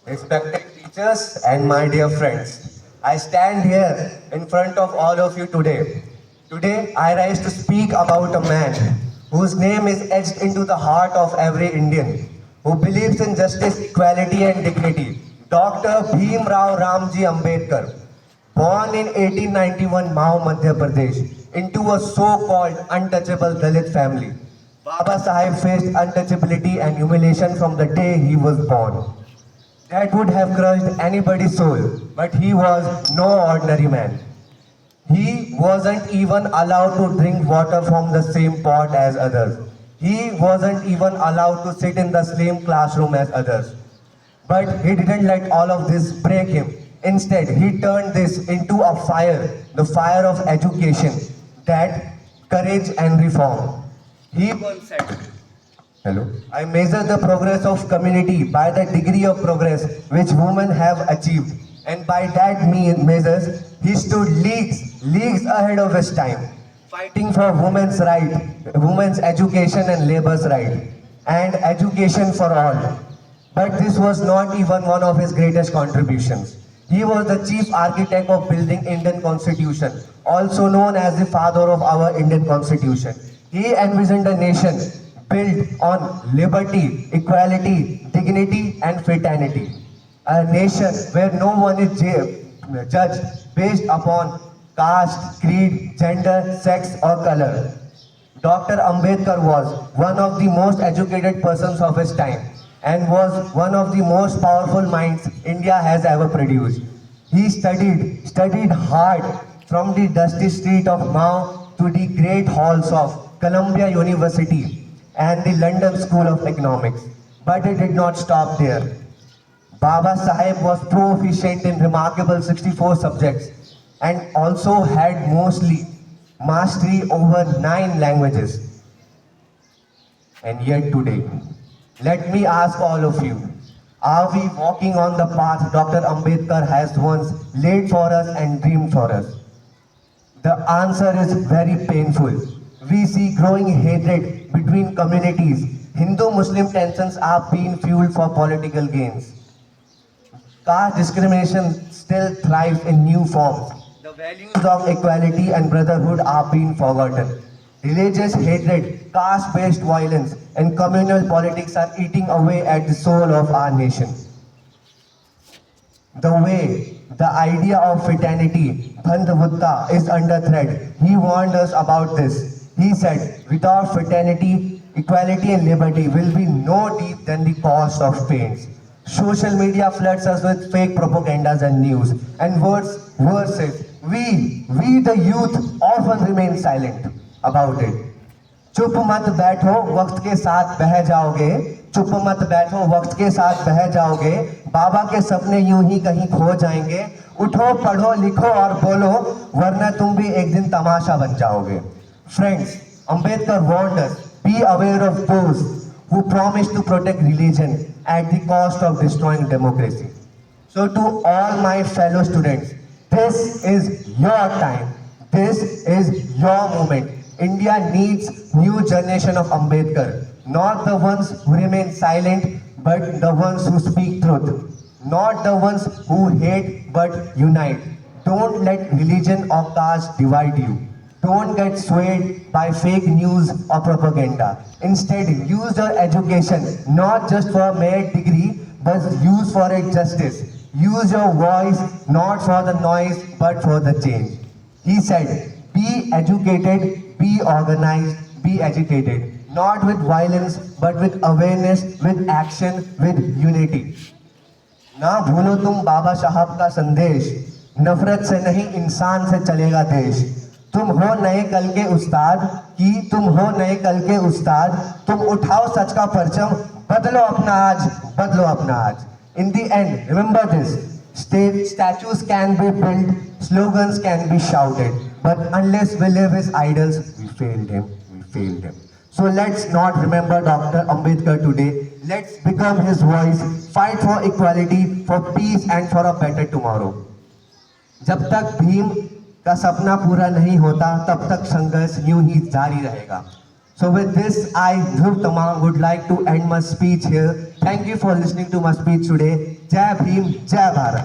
Respected teachers and my dear friends, I stand here in front of all of you today. Today, I rise to speak about a man whose name is etched into the heart of every Indian, who believes in justice, equality, and dignity. Dr. Bhim Rao Ramji Ambedkar, born in 1891 Mao, Madhya Pradesh, into a so-called untouchable Dalit family. Baba Sahib faced untouchability and humiliation from the day he was born. That would have crushed anybody's soul, but he was no ordinary man. He wasn't even allowed to drink water from the same pot as others. He wasn't even allowed to sit in the same classroom as others. But he didn't let all of this break him. Instead, he turned this into a fire, the fire of education, that courage and reform. He once said, Hello. I measure the progress of community by the degree of progress which women have achieved. And by that measures, he stood leagues ahead of his time, fighting for women's right, women's education and labor's right, and education for all. But this was not even one of his greatest contributions. He was the chief architect of building Indian Constitution, also known as the father of our Indian Constitution. He envisioned a nation built on liberty, equality, dignity, and fraternity. A nation where no one is judged based upon caste, creed, gender, sex, or color. Dr. Ambedkar was one of the most educated persons of his time and was one of the most powerful minds India has ever produced. He studied hard from the dusty street of Mao to the great halls of Columbia University and the London School of Economics. But it did not stop there. Baba Sahib was proficient in remarkable 64 subjects and also had mostly mastery over 9 languages. And yet today, let me ask all of you, are we walking on the path Dr. Ambedkar has once laid for us and dreamed for us? The answer is very painful. We see growing hatred between communities. Hindu-Muslim tensions are being fueled for political gains. Caste discrimination still thrives in new forms. The values of equality and brotherhood are being forgotten. Religious hatred, caste-based violence, and communal politics are eating away at the soul of our nation. The way the idea of fraternity, Bandhavutta, is under threat, he warned us about this. He said, without fraternity, equality and liberty will be no deep than the cost of pains. Social media floods us with fake propagandas and news. And verses, we the youth often remain silent about it. चुप मत बैठो वक्त के साथ बह जाओगे, चुप मत बैठो वक्त के साथ बह जाओगे, बाबा के सपने यूं ही कहीं खो जाएंगे, उठो पढ़ो लिखो और बोलो, वरना तुम भी एक दिन तमाशा बन जाओगे. Friends, Ambedkar warned us, be aware of those who promise to protect religion at the cost of destroying democracy. So to all my fellow students, this is your time. This is your moment. India needs new generation of Ambedkar, not the ones who remain silent, but the ones who speak truth, not the ones who hate but unite. Don't let religion or caste divide you. Don't get swayed by fake news or propaganda. Instead, use your education not just for a merit degree, but use for it justice. Use your voice not for the noise, but for the change. He said, be educated, be organized, be agitated. Not with violence, but with awareness, with action, with unity. ना भूलो तुम बाबा साहब का संदेश, नफरत से नहीं इंसान से चलेगा देश. तुम हो नए कल के उस्ताद की, तुम हो नए कल के उस्ताद, तुम उठाओ सच का परचम, बदलो अपना आज, बदलो अपना आज. In the end, remember this, statues can be built, slogans can be shouted, but unless we live his idols, we failed him, we failed him. So let's not remember Dr. Ambedkar today, let's become his voice, fight for equality, for peace and for a better tomorrow. जब तक भीम का सपना पूरा नहीं होता, तब तक संघर्ष यूं ही जारी रहेगा. So with this, I, Dhruv Tamang, would like to end my speech here. Thank you for listening to my speech today. Jai Bhim, Jai Bharat.